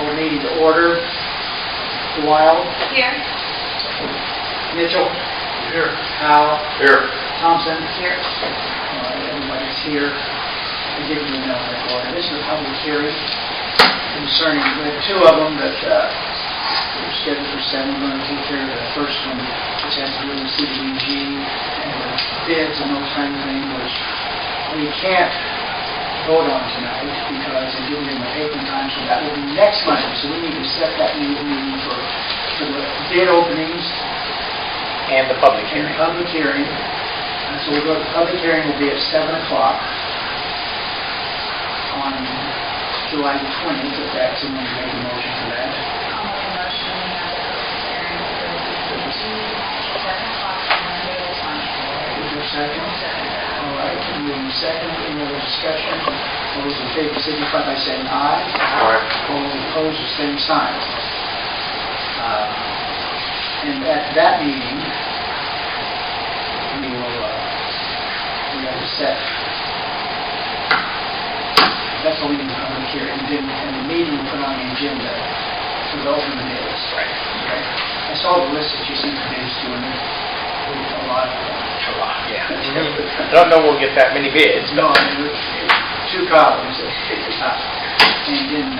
call the meeting to order. Wild. Here. Mitchell. Here. Howell. Here. Thompson. Here. Everybody's here. I didn't even know that order. This is a public hearing concerning the two of them that were scheduled for 7. We're going to take care of the first one, which has to do with the CDBG and the bids and those kind of things, which we can't vote on tonight because it didn't get in the paper in time, so that will be next Monday. So we need to set that meeting for the bid openings And the public and hearing. the public hearing. And so the public hearing will be at 7 o'clock on July the 20th, if that's someone to make a motion for that. I'll make a motion we have the public hearing for the CDBG at 7 o'clock on Monday the 20th. Is there a second? All right, moving second, any other discussion? All those in favor signify by saying aye. Aye. All those opposed, the same sign. And at that meeting, we have to set, that's all we need to public hearing, and then the meeting will put on the agenda for the open bids. Right. Okay. I saw the list that you sent the bids to, and there's a lot of them. A lot, yeah. I don't know we'll get that many bids, No, but I mean, there's 2 columns. And then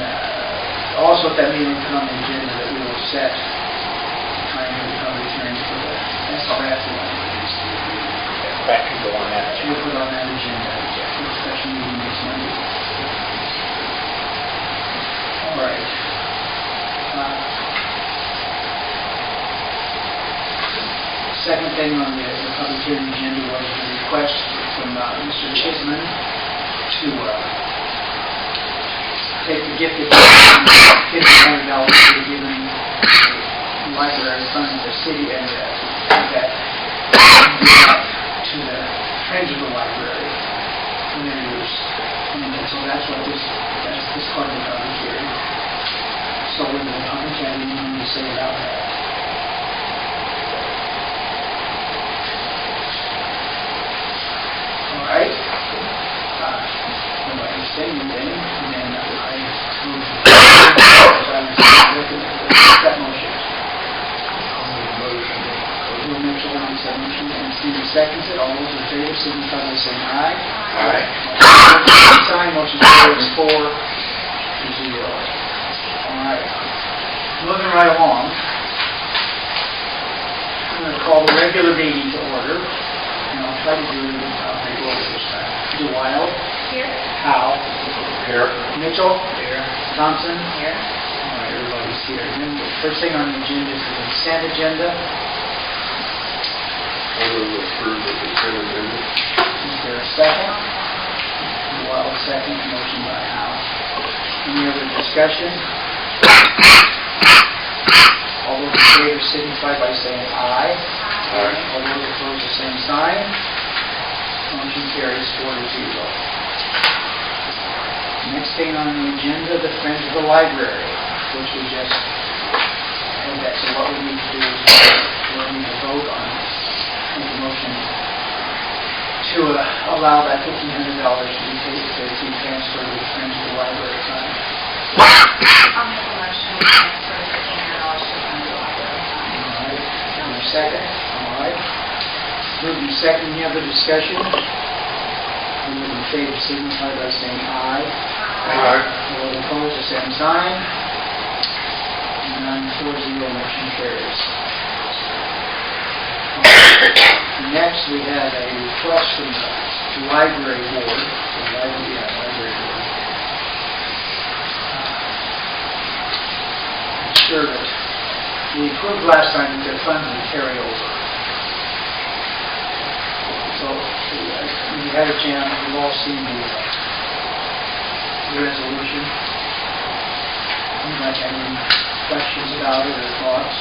also at that meeting, we put on the agenda that we will set time for the public hearing for the SRF one. that could go on that. We'll put on that agenda for the special meeting next Monday. All right. Second thing on the public hearing agenda was the request from Mr. Chisholm to take the gift of $1,500 to be given the library fund, the city, and that to the friends of the library for their use. And so that's what this part of the public hearing. So with the public hearing, we need to say about that. All right. Nobody say anything, and then I move that motion. Bill Mitchell makes that motion, and Stephen seconds it. All those in favor signify by saying aye. Aye. Sign motion carries 4-0. All right. Moving right along. I'm going to call the regular meeting to order, and I'll try to do it in the order this time. Wild. Here. Howell. Here. Mitchell. Here. Thompson. Here. All right, everybody's here. And then the first thing on the agenda is the consent agenda. I will approve the consent agenda. Is there a second? Wild second, motion by Howell. Any other discussion? All those in favor signify by saying aye. Aye. All those opposed, the same sign. Motion carries 4-0. Next thing on the agenda, the Friends of the Library, which we just had that. So what we need to do is we need to vote on make a motion to allow that $1,500 to be paid to transfer to the Friends of the Library fund. I'll make a motion to transfer the $1,500 to the fund of the library fund. All right. Is there a second? All right. Moving second, any other discussion? All those in favor signify by saying aye. Aye. All those opposed, the same sign. And 4-0, motion carries. Next, we have a request from the library board. Library board. Sure that we approved last time that their funds would carry over. So we had a chance, we've all seen the resolution. Anybody have any questions about it or thoughts?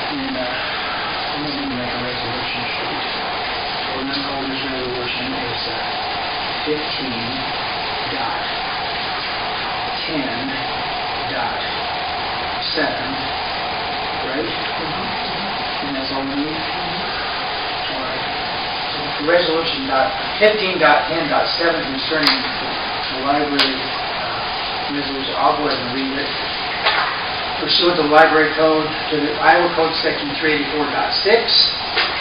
And I'm going to make a resolution sheet. So the member's resolution is 15.10.7. Right? And that's all we need? All right. So the resolution 15.10.7 concerning the library resolution. I'll go ahead and read it. Pursuant to the library code, to the Iowa Code Section 384.6,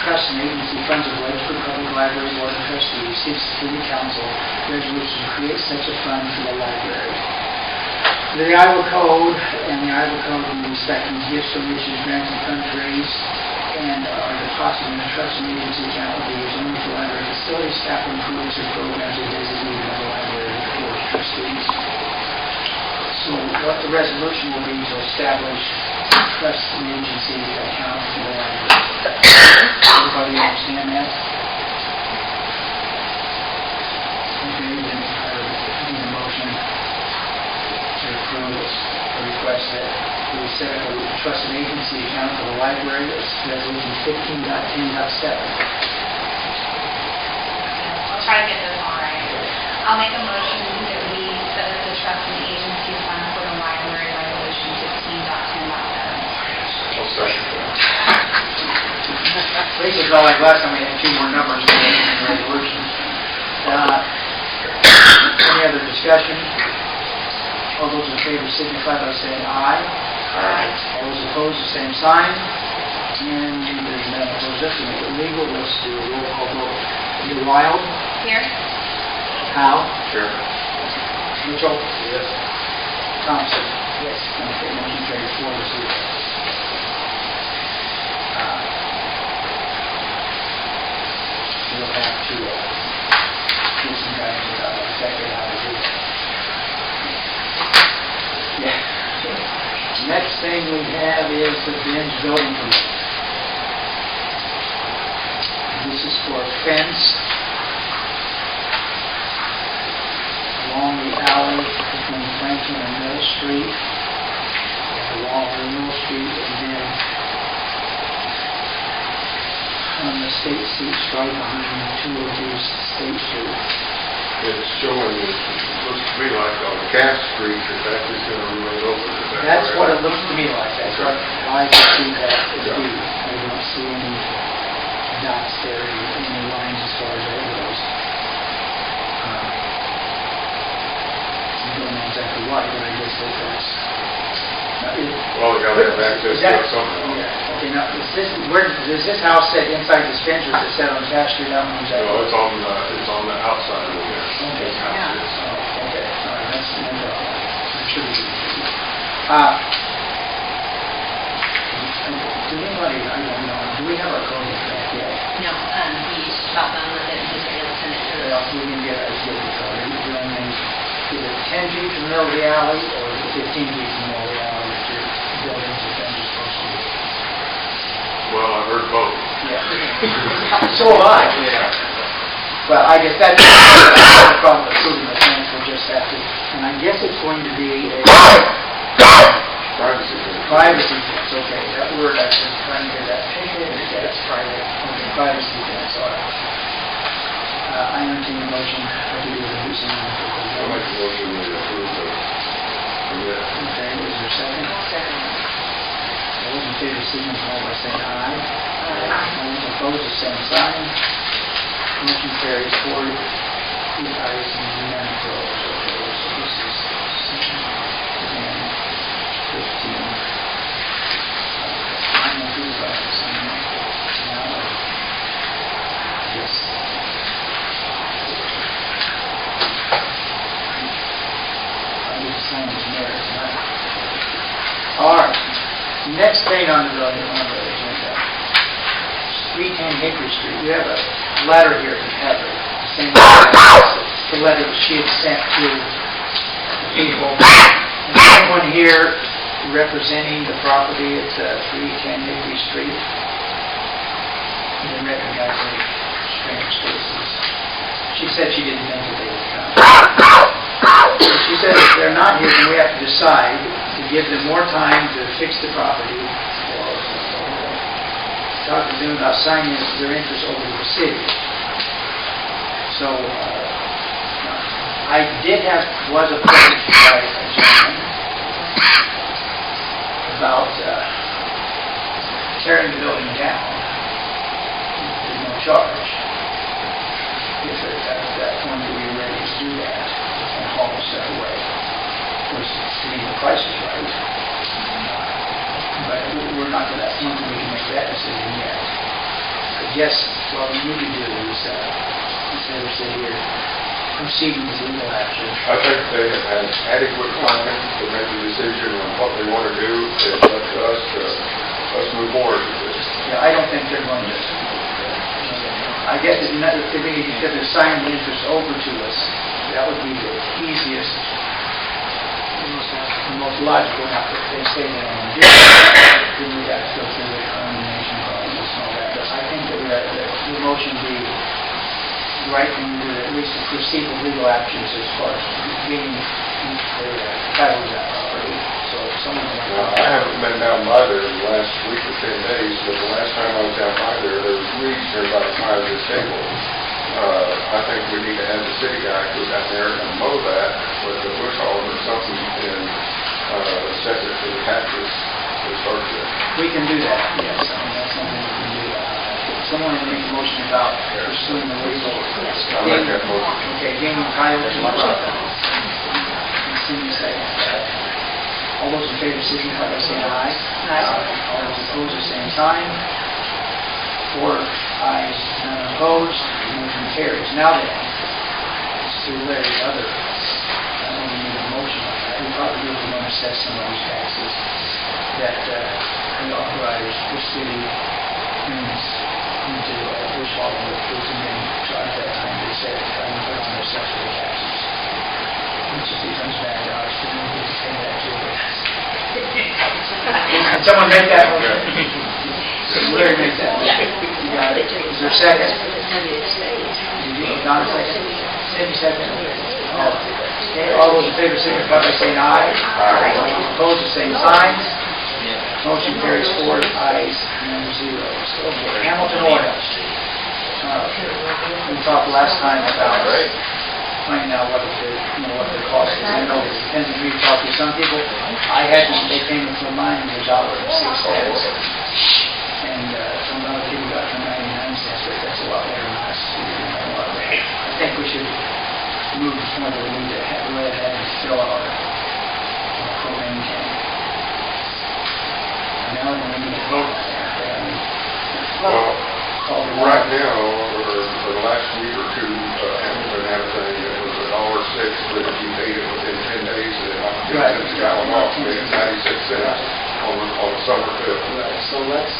trust and agency funds of the Blakesburg Public Library Board of Trustees seeks the City Council resolution to create such a fund for the library. The Iowa Code and the Iowa Code respecting gifts, donations, grants, and fundraise and are deposited in the trust and agency account of the only for library facilities, staff improvements, or programs are designated by the library board of trustees. So what the resolution will be to establish trust and agency account for the library. Everybody understand that? Okay, then I need a motion to approve this, a request that we set up a trust and agency account for the library. It's resolution 15.10.7. I'll try to get this all right. I'll make a motion that we set up the trust and agency fund for the library, resolution 15.10.7. I'll second that. Lisa's all like last time we had two more numbers in the resolution. Any other discussion? All those in favor signify by saying aye. Aye. All those opposed, the same sign. And there's none opposed. Just to make it legal, let's do a roll call vote. Either Wild, Here? Howe, Sure. Mitchell, Yes. Thompson. Yes. Okay, motion carries 4-0. We'll have to get some guidance about exactly how to do that. Yeah. Next thing we have is the Ben's building permit. This is for a fence along the alley between Franklin and Mill Street, along Mill Street, and then on the State Street, right behind 202 State Street. It's showing, it looks to me like on Cass Street, that is going to run over. That's what it looks to me like. That's what I can see that it be. I don't see any dots there, any lines as far as that goes. I don't know exactly why, but I guess that's... Well, we got to have access to it somehow. Yeah. Okay, now, does this house sit inside this fence, or is it set on Cass Street? I don't know exactly. No, it's on the outside of the fence. Okay. This house is. Oh, okay, all right, that's no problem. I'm sure we can. Do anybody, I don't know, do we have our code back yet? No, we about done with it, and he's going to send it to Well, us. we can get a code. Is it 10 feet from the middle of the alley, or is it 15 feet from the middle of the alley that your buildings and things are supposed to be? Well, I've heard both. Yeah. So have I. Well, I guess that's the problem with approving the fence. We'll just have to, and I guess it's going to be a Privacy. fence. privacy fence. Okay, that word I've been trying to get that. Yeah, it's private. Okay, privacy fence. All right. I entertain a motion to do the reducing. I'll make a motion to approve the permit. Okay, is there a second? All those in favor signify by saying aye. All those opposed, the same sign. Motion carries 4 ayes and none opposed. Okay, so this is 10, 15. I'm going to do that. Now, yes. I need to sign this mayor tonight. All right. Next thing on the agenda, 310 Hickory Street. We have a letter here from Heather. The letter that she had sent to people. And someone here representing the property at 310 Hickory Street. You didn't recognize any strange faces. She said she didn't think that they would come. She said if they're not here, then we have to decide to give them more time to fix the property or talk to them about signing their interest over to the city. So I was approached by a gentleman about tearing the building down. There's no charge. price is right. But we're not to that point where we can make that decision yet. I guess what we need to do is, instead of sitting here, proceeding with legal action. I think they have had adequate time to make a decision on what they want to do. It's up to us to, let's move forward with this. Yeah, I don't think they're going to. I guess if they sign the interest over to us, that would be the easiest, the most logical. Now, if they say they don't do it, then we have to go through the condemnation process and all that. But I think that the motion be the right thing to do, at least to proceed with legal actions as far as getting the title of that property. So if someone Now, I haven't been down by there in the last week or 10 days, but the last time I was down by there was weeds there about the size of this table. I think we need to have the city guy go down there and mow that with a bush hog or something and set it for the taxes to start with. we can do that, yes, I mean, that's something we can do. Someone would make a motion about pursuing the legal. I'll make that motion. Okay, gaining title to the property. Cindy second. All those in favor, signify by saying aye. All those opposed, the same sign. 4 ayes, none opposed, motion carries. Now then, let's do Larry's other, I don't need a motion on that. We probably really want to assess some of those taxes that we authorize the city into bush hogging with kids and then charge that time they set it, trying to put on their assessor taxes. Which if he comes back to us, then we get to pay that too. Can someone make that motion? Larry make that motion. You got it. Is there a second? Don second? Cindy second? Okay, all those in favor signify by saying aye. Aye. Opposed, the same sign. Motion carries 4 ayes, none zeros. Okay, Hamilton Oil. We talked last time about finding out what the cost is. I know it depends on who you talk to. Some people, I had them, they came for mine $1.06. And some other people got for 99 cents, but that's a lot better than us. I think we should move to the point where we need to go ahead and fill our propane tank. Now we need to vote on that. Well, right now, or for the last week or two, Hamilton had a thing that was $1.06, but if you paid it within 10 days, then I'm Right. $0.10 a gallon off, made 96 cents on the summer bill. Right, so let's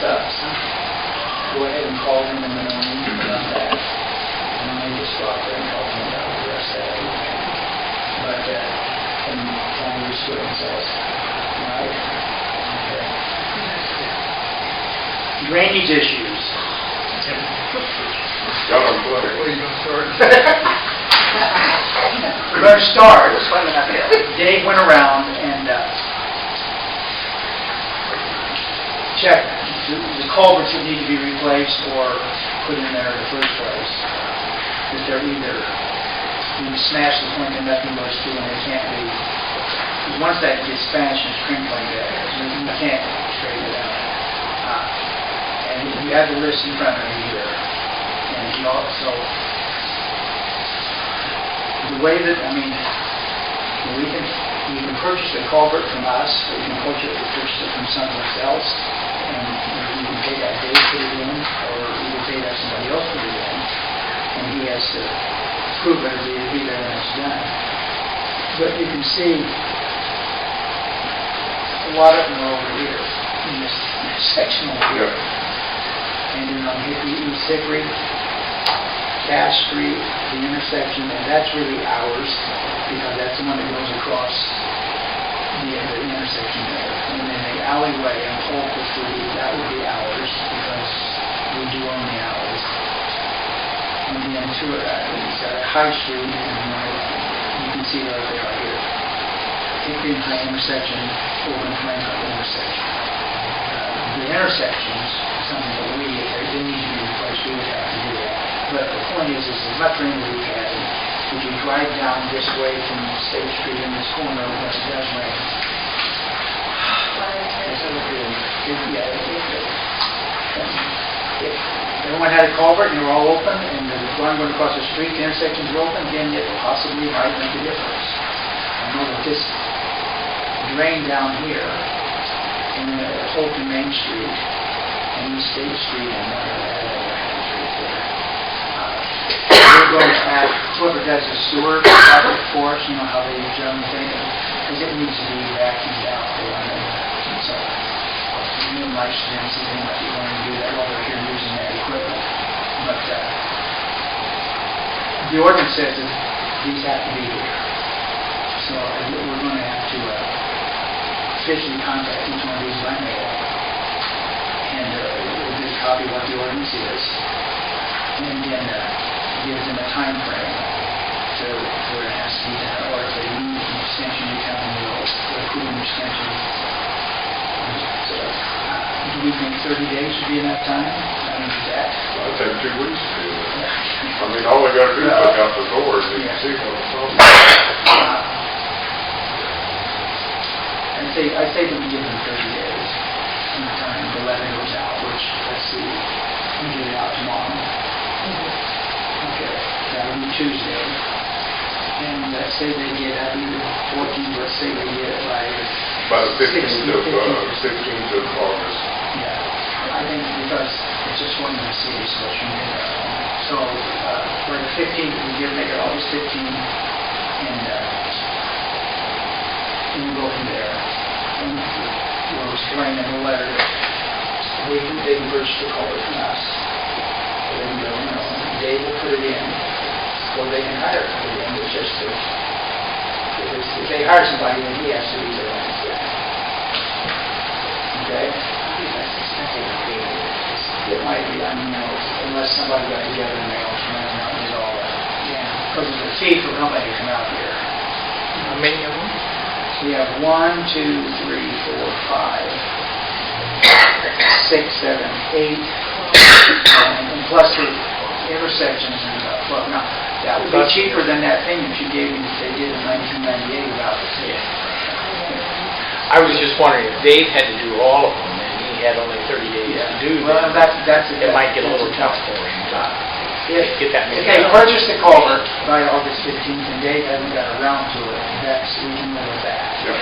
go ahead and call them in the morning about that. And then maybe stop there and call them about the rest of that. But, and try to just do it themselves. Right? Okay. Drainage issues. Got them flooded. Where are you going to start? We're going to start. Dave went around and checked the culverts that need to be replaced or put in there in the first place. That they're either being smashed to the point that nothing goes through and they can't be. Because once that gets smashed and crinked like that, you can't straighten it out. And you have the list in front of you here. And you also, the way that, I mean, you can purchase a culvert from us, or you can purchase it from someplace else, and you can pay that Dave put it in, or you can pay that somebody else put it in, and he has to prove it or be there when it's done. But you can see a lot of them are over here, in this section over here. And then on East Hickory, Cass Street, the intersection, and that's really ours, because that's the one that goes across the intersection there. And then the alleyway on Oakwood Street, that would be ours, because we do own the alleys. And then it's High Street, and you can see right there, right here. Hickory and Plain intersection, Oakwood and Plain intersection. The intersections, something that they need to be replaced, we would have to do that. But the point is there's much rain we've had. If you drive down this way from State Street in this corner when it does rain, everyone had a culvert and they were all open, and the one going across the street, the intersections were open, then it possibly might make a difference. I know that this drain down here, and then open Main Street, and East State Street, and we're going to add, whoever does the sewer project for us, you know how they generally think, because it needs to be vacuumed out. So, you and Mike should see if they might be willing to do that while they're here using that equipment. But the ordinance says that these have to be here. So we're going to have to officially contact each one of these by mail and we'll get a copy of what the ordinance is, and then give them a time frame to where it has to be done, or if they need an extension, you tell them they'll approve an extension. So, do we think 30 days would be enough time? I mean, is that? I'd take 2 weeks to do that. I mean, all they gotta do is look out the doors and you can see what it's on. I'd say that we give them 30 days from the time the letter goes out, which, let's see, we get it out tomorrow. Okay, that would be Tuesday. And let's say they get it, either 14th, let's say they get it By the 15th of August. Yeah, I think because it's just one of the cities, so it shouldn't be that long. So, for the 15th, we give, make it August 15th, and we'll go from there. And we'll explain in the letter that they can purchase the culvert from us. So they can go, Dave will put it in, or they can hire it to put it in. It's just that if they hire somebody, then he has to be their own staff. Okay? It might be, I mean, unless somebody got together and they all come out and did all that. Yeah. Because it's a fee for somebody to come out here. How many of them? We have 1, 2, 3, 4, 5, 6, 7, 8, and plus the intersections and stuff. Now, that would be cheaper than that thing that you gave me that they did in 1998 about the fee. I was just wondering if Dave had to do all of them and he had only 30 days to do well, them. It might get a little tough for him to get that many. If they purchase the culvert by August 15th and Dave hasn't got around to it, that's, we can live with that. Yep.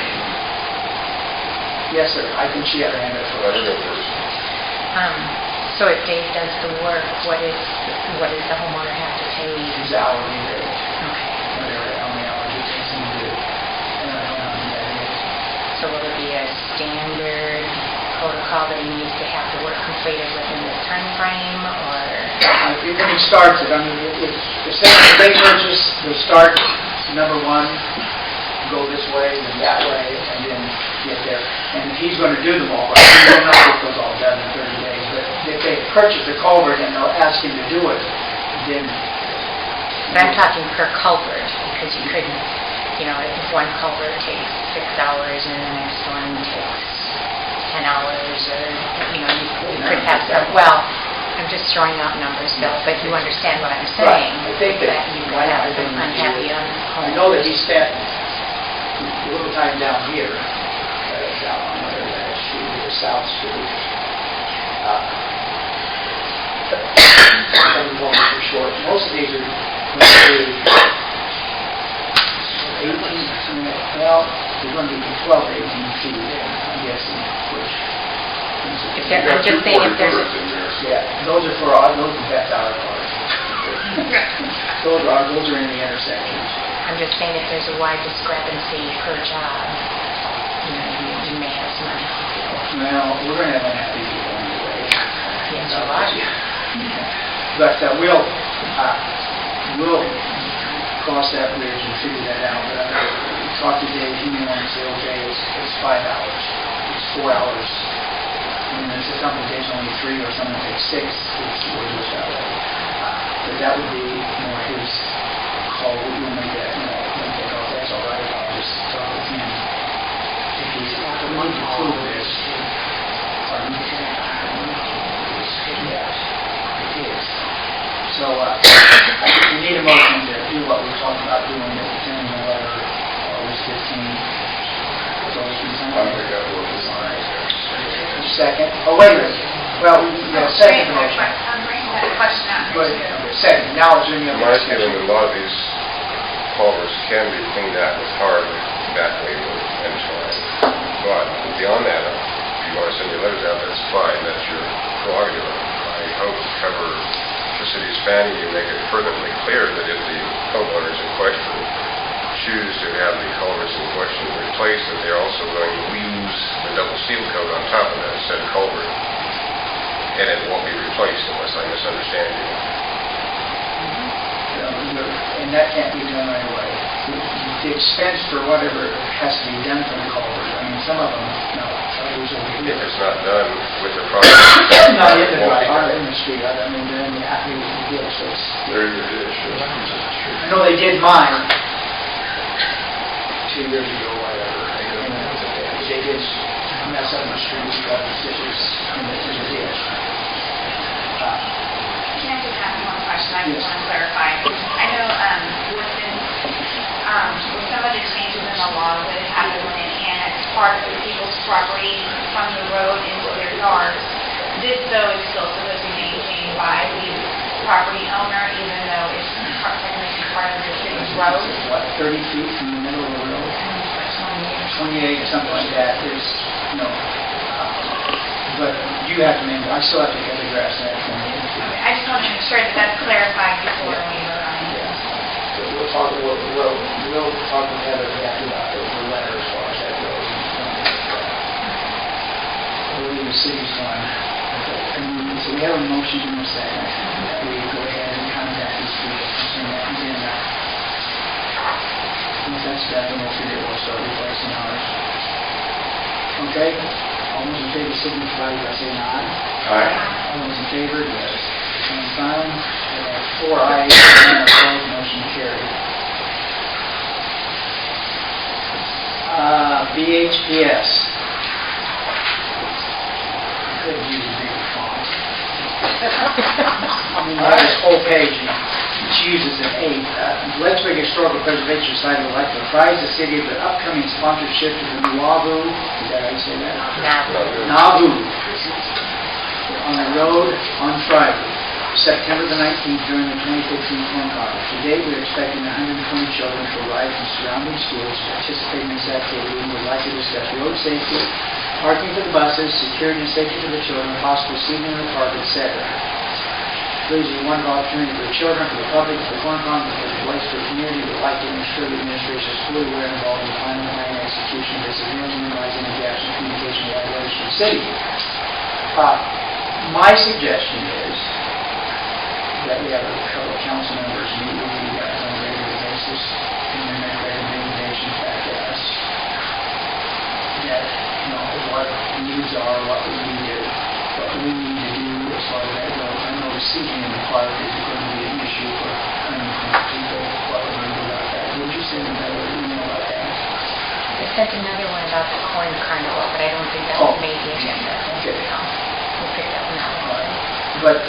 Yes, sir. I think she had her hand up Let her first. go first. So if Dave does the work, what does the homeowner have to pay? His hourly rate, Okay. whatever, how many hours it takes him to do. And I don't know how many that is. So will it be a standard protocol that he needs to have the work completed within this time frame, or? When he starts it, I mean, if they purchase, they start number 1, go this way, then that way, and then get there. And if he's going to do them all right, he will not get those all done in 30 days. But if they purchase the culvert and they'll ask him to do it, then... But I'm talking per culvert, because you couldn't, if one culvert takes 6 hours and the next one takes 10 hours, or, you could have some, well, I'm just throwing out numbers, Bill, but you understand what I'm saying. Right. I think that you could have some unhappy I know that he spent a little time down here, down on that street, the South Street. For short. Most of these are going to be 18, well, they're going to be 12 to 18 feet, I'm guessing, which... I'm just saying if there's a... Yeah, those are that's our part. Those are in the intersections. I'm just saying if there's a wide discrepancy per job, you may have some unhappy people. Well, we're going to have unhappy people anyway. Yes, you are. But we'll cross that bridge and figure that out. But talk to Dave, he may want to say, okay, it's 5 hours, it's 4 hours. And if something takes only 3 or something takes 6, we'll do it that way. But that would be more his call. We'll make that, that's all right. I'll just talk with him. If he's going to prove this, yes, it is. So we need a motion to do what we're talking about doing, sending the letter August 15th. I think that works. All right. Second. Oh, wait a minute. Well, second motion. I'm bringing that question out Go here ahead. too. Okay, second. Now it's in the I'm other asking them, discussion. a lot of these culverts can be cleaned out with hard back labor and twine. But beyond that, if you want to send your letters out, that's fine, that's your prerogative. I hope to cover the city spanning you, make it perfectly clear that if the homeowners in question choose to have the culverts in question replaced, that they're also going to lose the double seal coat on top of that said culvert. And it won't be replaced unless I misunderstand you. And that can't be done right away. The expense for whatever has to be done for the culvert, I mean, some of them, no, others are If here. it's not done with the project, Not in the it won't be drive, done. in the street, I mean, they're in the alley, so it's, There is a ditch. I know they did mine 2 years ago, whatever. They did mess up the street, got the ditches, and there's a ditch. Can I just ask one question? I just Yes. want to clarify. I know with some of the changes in the law that have happened when they annex part of the people's property from the road into their yards, this though is still supposed to be maintained by the property owner, even though it's technically part of the city's road? What, 30 feet from the middle of the road? 28, something like that, is, but you have to maintain, I still have to cut the grass and everything. I just want to make sure that that's clarified before we vote on it. We'll talk about the road, we'll talk to Heather after about the letter as far as that goes. We'll leave the city's one. So we have a motion in a second, that we go ahead and contact these people, and then, once that's done, then we'll figure we'll start replacing ours. Okay? All those in favor signify by saying aye. Aye. All those in favor, yes. Same sign. 4 ayes, none opposed, motion carried. BHPS. Could use a bigger font. I mean, that is whole page, she uses an 8. Blakesburg Historical Preservation Society would like to apprise the city of their upcoming sponsorship to the Nauvoo, is that how you say that? Nauvoo, on the road on Friday, September the 19th, during the 2015 Corn Conference. Today, we're expecting 120 children to arrive from surrounding schools to participate in this activity, and would like to discuss road safety, parking for the buses, security and safety for the children, possible seating in the park, etc. Please, is a wonderful opportunity for the children, for the public, for the Corn Conference, for the Blakesburg community. We would like to ensure the administration is fully aware and involved in the planning and execution of this, as well as minimizing any gaps in communication with the relation to the city. My suggestion is that we have a couple of council members meet with you guys on a regular basis and then make recommendations back to us that, what the needs are, what we need to do as far as that goes. I know the seating in the park is going to be an issue for people, what we're going to do about that. Would you send another email about that? I sent another one about the corn carnival, but I don't think that Oh. made the agenda. Okay. So we'll pick that one All up. right. But,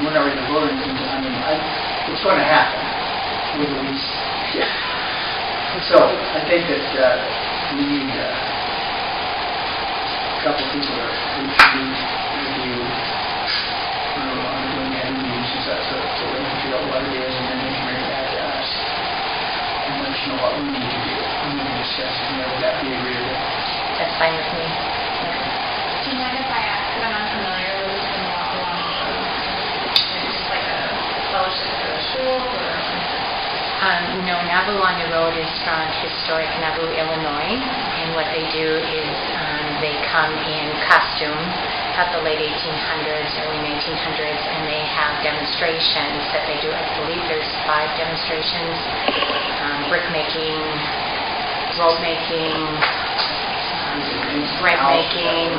whenever you're voting, it's going to happen with the least. Yeah. So I think that we need a couple people to review on doing that meetings and stuff, so we can figure out what it is, and then they can bring it back to us and let us know what we need to do. We need to discuss it, and would that be agreeable? That's fine with me. Do you mind if I ask, because I'm unfamiliar with the law on is it just like a fellowship for the school, or? No, Nauvoo on the Road is from historic Nauvoo, Illinois, and what they do is they come in costume of the late 1800s, early 1800s, and they have demonstrations that they do. I believe there's 5 demonstrations: brick making, rope making, bread making,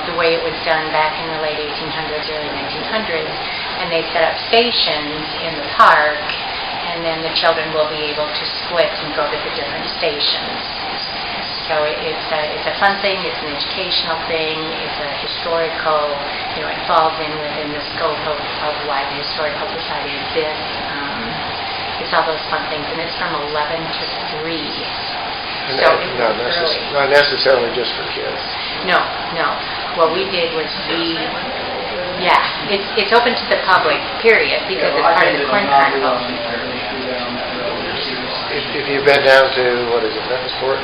the way it was done back in the late 1800s, early 1900s, and they set up stations in the park, and then the children will be able to split and go to the different stations. So it's a fun thing, it's an educational thing, it's a historical, it falls in within the scope of why the Historical Society exists. It's all those fun things, and it's from 11 to 3. So it's early. Not necessarily just for kids. No. What we did was it's open to the public, period, because it's part of the Corn Carnival. If you've been down to, Memphisport?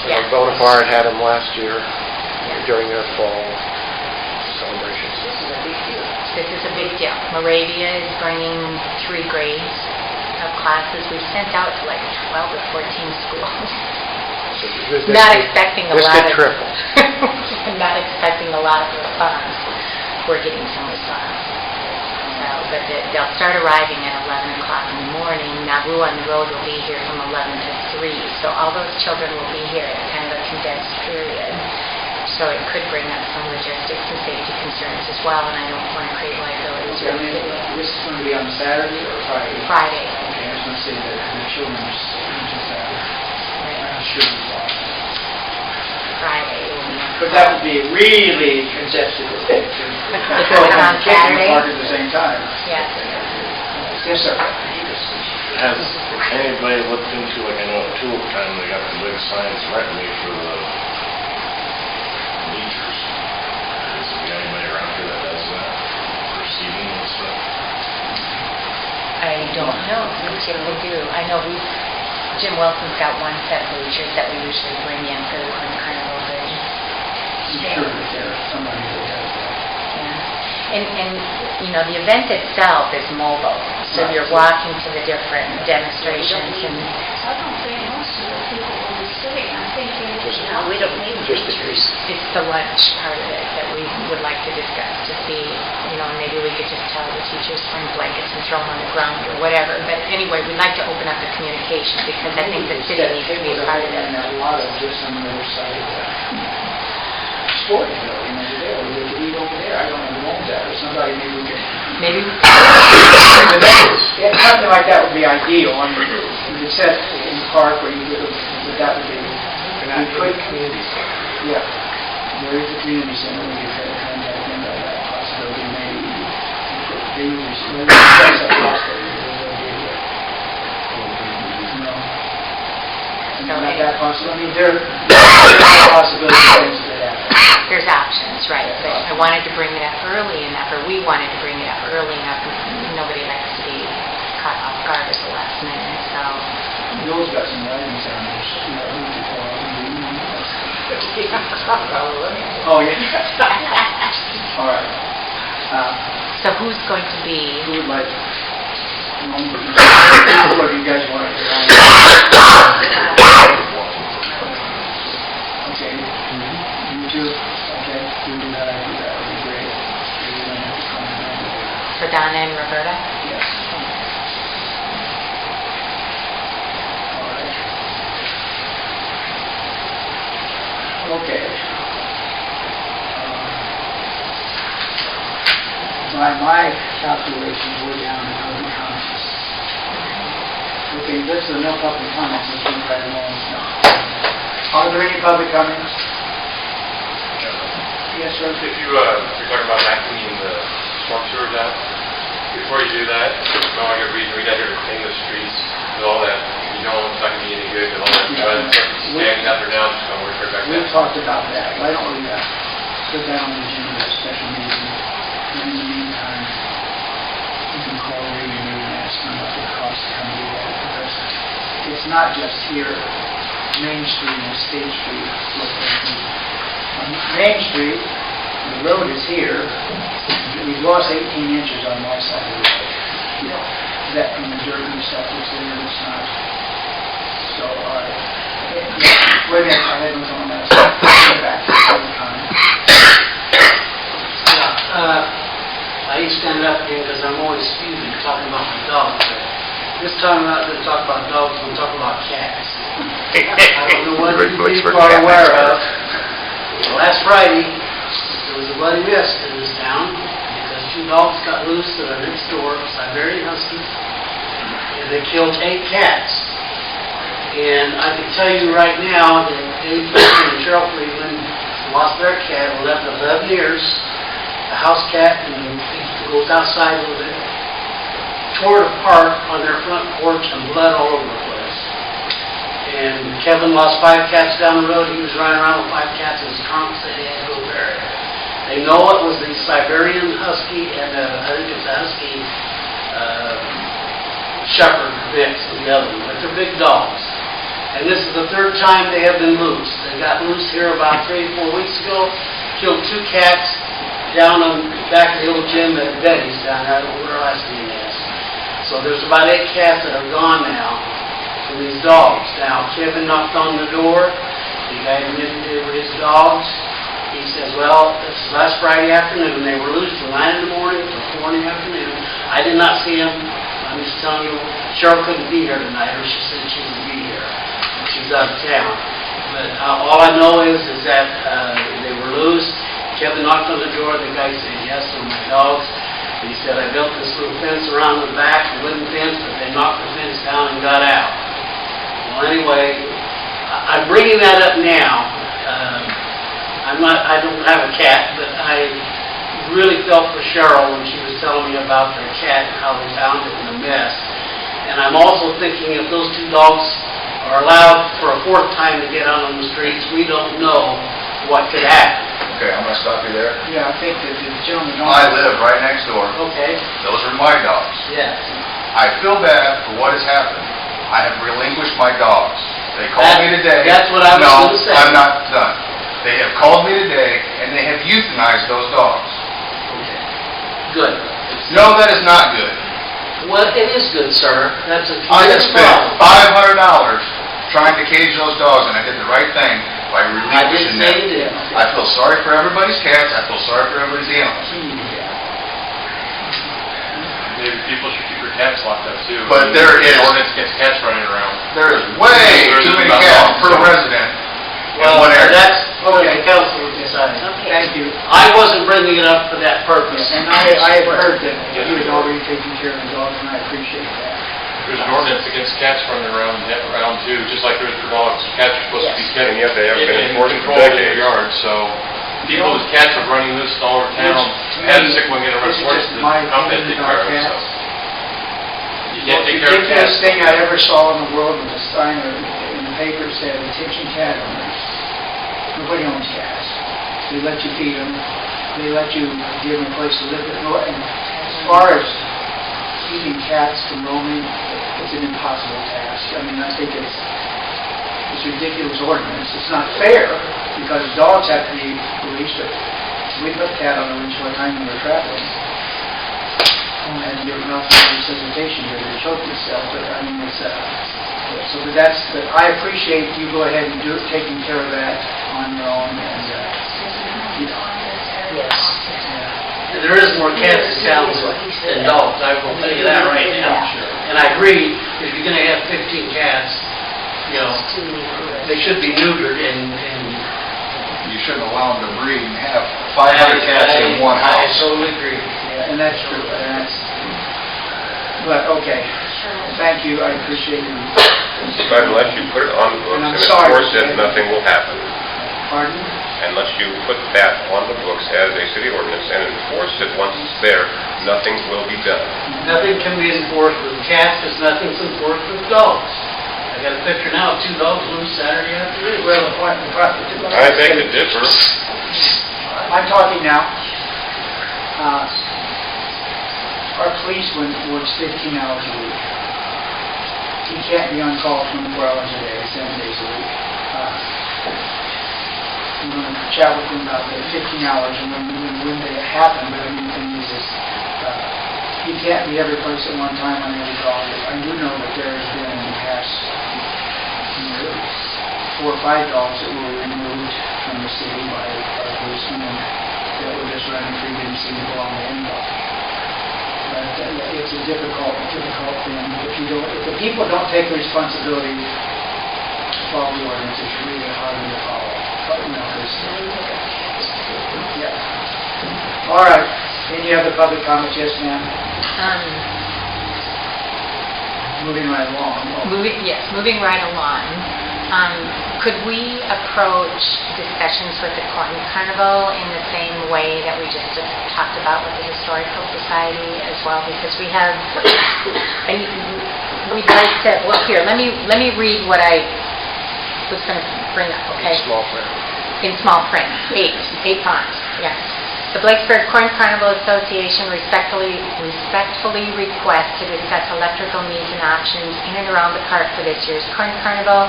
Yeah. Bonaparte had them last year Yeah. during their fall celebrations. This is a big deal. Moravia is bringing 3 grades of classes. We've sent out to like 12 or 14 schools. So Not expecting a this lot could of... triple. Not expecting a lot of response. We're getting some response. So, but they'll start arriving at 11 o'clock in the morning. Nauvoo on the road will be here from 11 to 3. So all those children will be here at kind of a condensed period. So it could bring up some logistics and safety concerns as well, and I don't want to create liabilities for the city. This is going to be on Saturday or Friday? Friday. Okay, I was going to say that the children's Saturday. I'm not sure it's all. Friday. It will be on But that would be really congested. If it was on Saturday? Park at the same time. Yes. Yes, sir. Has anybody looked into, like, I know at Tulip time, they got the big signs threatening me for the bleachers. Is there anybody around here that does that? For seating and stuff? I don't know if they do. I know Jim Wilson's got one set of bleachers that we usually bring in for the carnival day. I'm sure that there's somebody that does that. Yeah. And you know, the event itself is mobile, so you're walking to the different demonstrations and I don't think most of the people will be sitting. I'm thinking, No, we don't need Just the bleachers. it's the lunch part of it that we would like to discuss to see, you know, maybe we could just tell the teachers to bring blankets and throw them on the ground or whatever. But anyway, we'd like to open up the communication because I think the city needs to be a part of it. And a lot of just on the other side of the sporting building over there, or they eat over there. I don't know who owns that, or somebody maybe we could... Maybe Yeah, something like that would be ideal. I mean, you could set in the park where you could, but that would be... Community center. Yeah, there is a community center, we could try to contact them about that possibility, maybe. They usually, maybe that's a possibility. No. Not that possible, I mean, there's a possibility of things that happen. there's options, right? But I wanted to bring it up early enough, or we wanted to bring it up early enough. Nobody likes to be caught off guard at the last minute, so... Bill's got some writings on this, you know, who to call. Oh, yeah. All right. So who's going to be... Who would like, what do you guys want to hear? Okay. You two? Okay. You do that, I do that, would be great. For Donna and Roberta? Yes. All right. Okay. By my calculations, we're down to public comments. Okay, this is no public comments, this is right along. Are there any public comments? Yes, sir. If you're talking about vacuuming the storm sewers out, before you do that, you might want to get reason, we got here to clean the streets with all that, you know, it's not going to be any good, and all that, mud standing out there now, just going to work right back down. We've talked about that. Why don't we put that on the agenda of a special meeting? And in the meantime, you can call Ray and ask them what the cost to come do that. Because it's not just here, Main Street and State Street. On Main Street, the road is here. We've lost 18 inches on my side of the road. That from the dirt and stuff that's there, it's not. So, wait a minute, I had one on that. Back all the time. I hate to stand up again because I'm always spewing talking about my dogs. This time I'm not going to talk about dogs, I'm going to talk about cats. I don't know what you people are aware of. Last Friday, there was a bloody mess in this town because 2 dogs got loose that are next door, Siberian Husky, and they killed 8 cats. And I can tell you right now that Dave Friedman and Cheryl Friedman lost their cat, left 11 years. The house cat and goes outside a little bit, tore it apart on their front porch and blood all over the place. And Kevin lost 5 cats down the road. He was running around with 5 cats in his trunk, so they had to go bury it. They know it was the Siberian Husky and I think it's a Husky Shepherd mix of the other one, but they're big dogs. And this is the third time they have been loose. They got loose here about 3 or 4 weeks ago, killed 2 cats down on back of the old gym at Betty's down there where our last meeting is. So there's about 8 cats that are gone now from these dogs. Now, Kevin knocked on the door. The guy admitted they were his dogs. He says, well, this is last Friday afternoon. They were loose from 9 in the morning to 4 in the afternoon. I did not see them. I'm just telling you, Cheryl couldn't be here tonight, or she said she would be here. She's out of town. But all I know is that they were loose. Kevin knocked on the door. The guy said, yes, they're my dogs. He said, I built this little fence around the back, a wooden fence, but they knocked the fence down and got out. Well, anyway, I'm bringing that up now. I don't have a cat, but I really felt for Cheryl when she was telling me about their cat and how they found it in a mess. And I'm also thinking if those 2 dogs are allowed for a 4th time to get out on the streets, we don't know what could happen. Okay, I'm gonna stop you there. Yeah, I think that the gentleman... I live right next door. Okay? Those are my dogs. Yes. I feel bad for what has happened. I have relinquished my dogs. They called me today. That's what I was going to say. No, I'm not done. They have called me today, and they have euthanized those dogs. Okay. Good. No, that is not good. Well, it is good, sir. That's a I have tremendous spent problem. $500 trying to cage those dogs, and I did the right thing by I relinquishing didn't say you them. did. I feel sorry for everybody's cats. I feel sorry for everybody's animals. Maybe people should keep their cats locked up too. But there is- Ordinance against cats running around. There is way too many cats per resident in Well, one area. that's what the council would decide. Thank you. I wasn't bringing it up for that purpose. And I have heard that you had already taken care of the dogs, and I appreciate that. There's an ordinance against cats running around too, just like there is for dogs. Cats are supposed to be kept And yet they haven't been in enforced for control of their decades. yard, so people with cats are running loose all over town. Had a sick one get a This is report just to the my company to opinion take care about of it, so. cats. You The can't most take care of ridiculous cats. thing I ever saw in the world was a sign in the paper said, attention cat owners. Nobody owns cats. They let you feed them. They let you give them a place to live. And as far as keeping cats from roaming, it's an impossible task. I mean, I think it's ridiculous ordinance. It's not fair because dogs have to be released. We put a cat on the leash one time when we were traveling. And there was also resuscitation here to choke himself, but I mean, it's, but I appreciate you go ahead and taking care of that on your own, and, you know. Yes. And there is more cats in town than dogs, I will tell you that right now. And I agree, if you're gonna have 15 cats, you know, they should be neutered and You shouldn't allow them to breed and have 500 cats in one I house. totally agree. Yeah, and that's true, but, okay, thank you, I appreciate you. But unless you put it on the books And I'm and sorry. enforce it, nothing will happen. Pardon? Unless you put that on the books as a city ordinance and enforce it once it's there, nothing will be done. Nothing can be enforced with cats, because nothing's enforced with dogs. I got a picture now of 2 dogs loose Saturday afternoon. Well, I beg to differ. I'm talking now. Our policeman works 15 hours a week. He can't be on call 24 hours a day, 7 days a week. I'm going to chat with him about the 15 hours and when they happen, but I mean, the thing is, he can't be every place at one time on every call. I do know that there has been in the past 4 or 5 dogs that were removed from the city by policemen that were just running free, didn't seem to belong to anybody. But it's a difficult thing. If the people don't take responsibility to follow the ordinance, it's really hard to follow. You know, yeah. All right. Any other public comments? Yes, ma'am. Moving right along. Moving right along. Could we approach discussions with the Corn Carnival in the same way that we just talked about with the Historical Society as well? Because we have, and we'd like to, well, here, let me read what I was going to bring up, okay? Small print. In small print, 8 fonts, yes. The Blakesburg Corn Carnival Association respectfully requests to discuss electrical needs and options in and around the park for this year's Corn Carnival.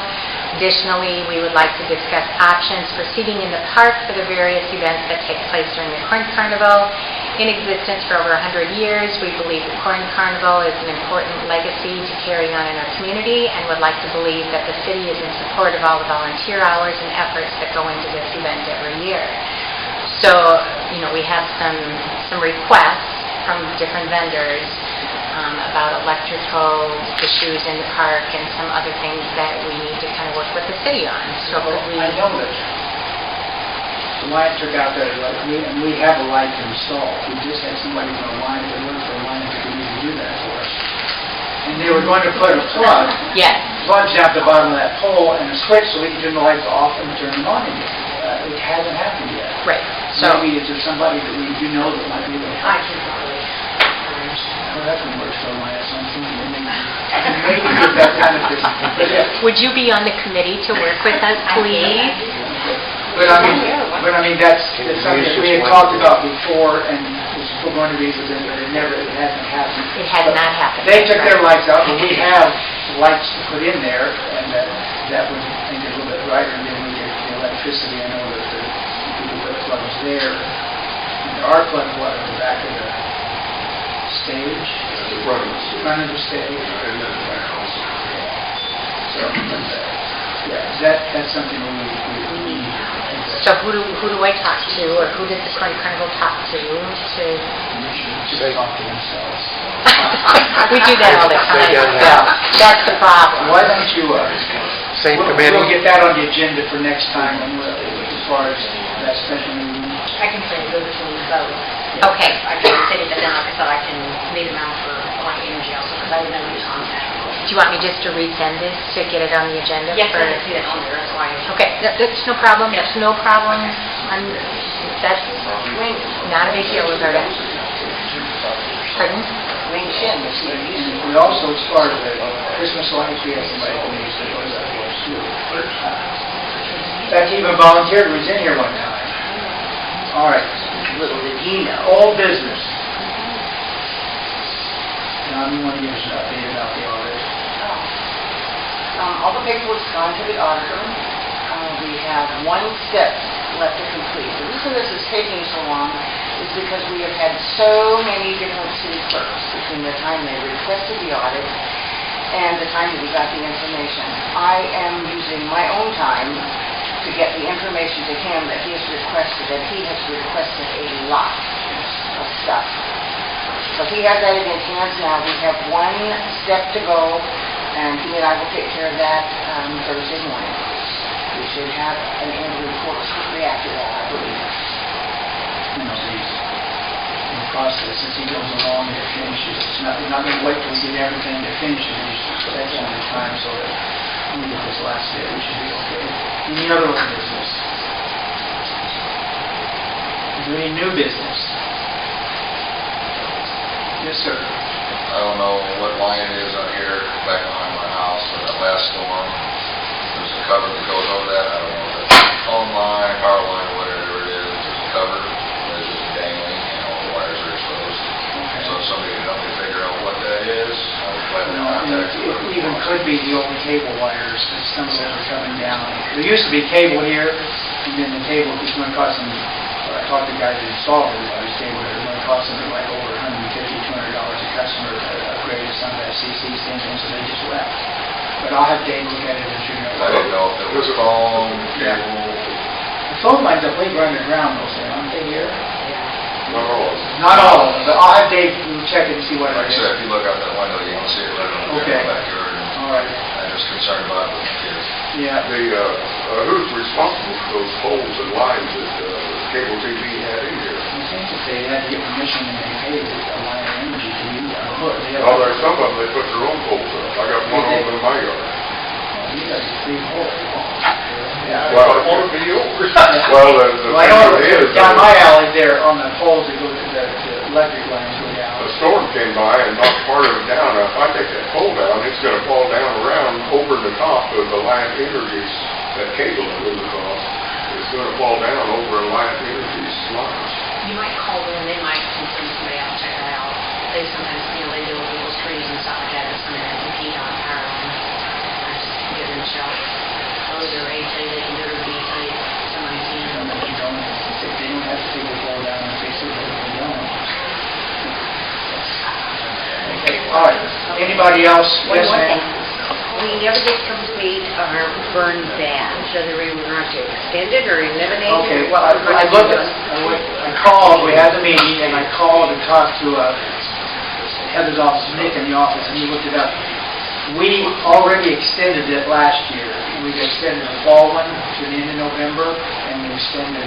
Additionally, we would like to discuss options for seating in the park for the various events that take place during the Corn Carnival. In existence for over 100 years, we believe the Corn Carnival is an important legacy to carry on in our community and would like to believe that the city is in support of all the volunteer hours and efforts that go into this event every year. So, we have some requests from different vendors about electrical issues in the park and some other things that we need to kind of work with the city on. So could we... I know that the Lions took out that, and we have a light installed. We just had somebody from the Lions that worked for the Lions that could even do that for us. And they were going to put a plug, Yes. plugs out the bottom of that pole and a switch so we could turn the lights off and turn them on again. It hasn't happened yet. Right. So Maybe is there somebody that we do know that might be able to help? I can probably arrange. Well, that can work for my assumption. Maybe get that kind of thing. But, yeah. would you be on the committee to work with us, please? But I mean, that's something that we had talked about before, and was going to be, but it hasn't happened. It has not happened. They took their lights out, but we have lights to put in there, and that would make it a little bit brighter, and then we get the electricity. I know that the people put plugs there. And there are plugs, in the back of the stage? The front of the stage. And then the back also. So, that's something we need. So who do I talk to, or who does the Corn Carnival talk to? Just talk to themselves. We do that all the time. They've done that. That's the problem. Why don't you, Same we'll committee? get that on the agenda for next time, and as far as that special meeting. I can say go between both. Okay. I can say that then, like I said, I can leave them out for Light Energy also, because I would know who's on that. Do you want me just to resend this to get it on the agenda? Yes, for... I can see that on there, that's why. Okay, that's no problem. That's no problem. That's not a big deal, Roberta. Pardon? We also, as far as the Christmas lights, we have somebody who needs to go to that one too. Becky even volunteered, was in here one time. All right. Little did he know. All business. Now, you want to give us an update about the audit? All the paperwork's gone to the auditor. We have one step left to complete. The reason this is taking so long is because we have had so many different city clerks between the time they requested the audit and the time that we got the information. I am using my own time to get the information to him that he has requested, and he has requested a lot of stuff. So he has that in his hands now. We have one step to go, and he and I will take care of that Thursday morning. We should have an end report shortly after that, I believe. The process, as he goes along and finishes, we're not going to wait till we get everything to finish it. We just take some of the time so that when we get this last bit, we should be okay. Any other business? Is there any new business? Yes, sir. I don't know what line it is out here back behind my house for that last storm. There's a cover that goes over that. I don't know if it's a phone line, power line, whatever it is. There's a cover. There's just dangling, the wires are exposed. So if somebody can help me figure out what that is, I would glad to contact you. It even could be the old cable wires, that some of them are coming down. There used to be cable here, and then the cable is going to cost them, I talked to the guys that installed everybody's cable, it's going to cost them like over $150, $200 a customer to upgrade some of that CC thing, and so they just left. But I'll have Dave look at it and figure out. I didn't know if it was phone, Yeah. cable. The phone lines, I believe, are underground, those things, aren't they here? Not all of them. Not all of them, but I'll have Dave check it and see what Like it I is. said, if you look out that window, you can see it right on the Okay. backyard. All right. I'm just concerned about it with the kids. Yeah. Who's responsible for those poles and lines that cable TV had in here? I think that they had to get permission and they paid a line of energy to use that. Look, they have. Oh, there's some of them, they put their own poles up. I got one over in my yard. You got a free hole. Yeah. Well, I want to be yours. Well, the Well, I know thing is, down my alley there on the poles that go to the electric lines go down. a storm came by and knocked part of it down. Now, if I take that pole down, it's going to fall down around over the top of the Life Energy's, that cable that goes across. It's going to fall down over Life Energy's lines. You might call them, they might send somebody out to check that out. They sometimes, they deal with people's trees and stuff like that, and somebody that compete on power line. I just give them a shout. Anybody else? One Yes, more ma'am. thing. We never did complete our burn ban, so that we were going to extend it or eliminate it, Okay, or what we're I going to looked do. I called, we had the meeting, and I called and talked to Heather's office, Nick in the office, and he looked it up. We already extended it last year. We extended the fall one to the end of November, and we extended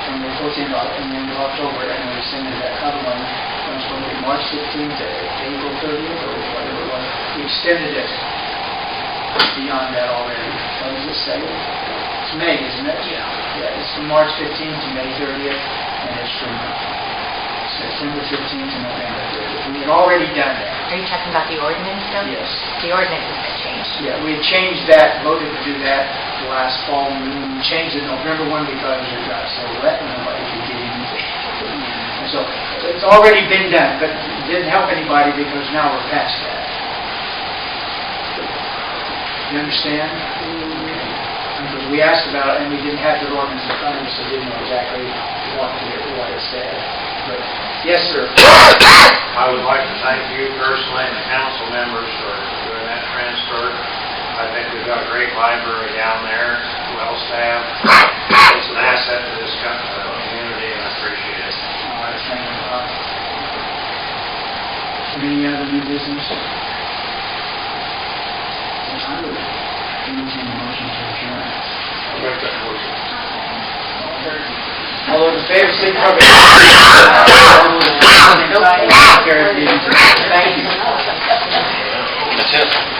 from the 14th in the end of October, and we extended that other one from supposed to be March 15th to April 30th, or whatever it was. We extended it beyond that already. What does it say? It's May, isn't it? Yeah, it's from March 15th to May 30th, and it's from September 15th to November 30th. We had already done that. Are you talking about the ordinance though? Yes. The ordinance has been changed. Yeah, we had changed that, voted to do that the last fall, and we changed the November one because it got so wet and nobody could get in. And so, it's already been done, but it didn't help anybody because now we're past that. You understand? Because we asked about it and we didn't have the ordinance in front of us, so we didn't know exactly what it said. But, yes, sir. I would like to thank you personally and the council members for doing that transfer. I think we've got a great library down there, well-staffed. It's an asset to this community, and I appreciate it. All right, thank you, Bob. Any other new business? I would entertain a motion to adjourn. I'll make that motion. All those in favor, signify by saying aye. Carried. Thank you. That's it.